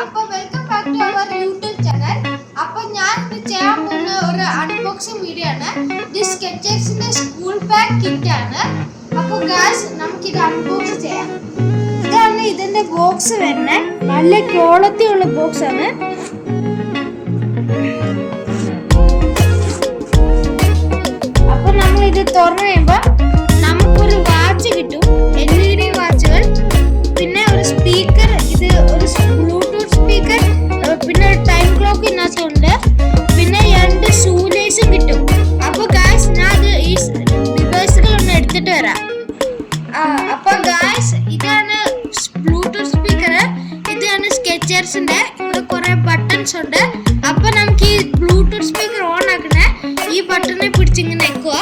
അപ്പോൾ welcome back to our YouTube channel. അപ്പോൾ ഞാൻ ഇന്ന് ചെയ്യാൻ പോകുന്ന ഒരു അൺബോക്സിംഗ് വീഡിയോ ആണ്. ഇത് സ്കെച്ചേഴ്സിന്റെ സ്കൂൾ ബാഗ് കിറ്റ് ആണ്. അപ്പോൾ ഗായ്സ് നമുക്ക് ഇത് അൺബോക്സ് ചെയ്യാം. ഇതാണ് ഇതിന്റെ ബോക്സ് വരുന്നത്. നല്ല ക്വാളിറ്റി ഉള്ള ബോക്സ് ആണ്. അപ്പോൾ നമ്മൾ ഇത് തുറന്നു കഴിയുമ്പോൾ നമുക്കൊരു വാച്ച് കിട്ടും. LED വാച്ചുകൾ, പിന്നെ ഒരു സ്പീക്കർ, ഇത് ഒരു ബ്ലൂടൂത്ത് സ്പീക്കർ, പിന്നെ ഒരു ടൈം ക്ലോക്ക് ഇതിനകത്തുണ്ട്, പിന്നെ 2 ഷൂലേസും കിട്ടും. അപ്പോൾ ഗായ്സ് ഞാൻ ഈ ഡിവൈസുകളൊന്ന് എടുത്തിട്ട് വരാം. അപ്പോൾ ഗായ്സ് ഇതാണ് ബ്ലൂടൂത്ത് സ്പീക്കർ, ഇതാണ് സ്കെച്ചേഴ്സിന്റെ. ഇവിടെ കുറെ ബട്ടൺസ് ഉണ്ട്. അപ്പോൾ നമുക്ക് ഈ ബ്ലൂടൂത്ത് സ്പീക്കർ ഓൺ ആക്കണേ ഈ ബട്ടണെ പിടിച്ചിങ്ങനെ വെക്കുക.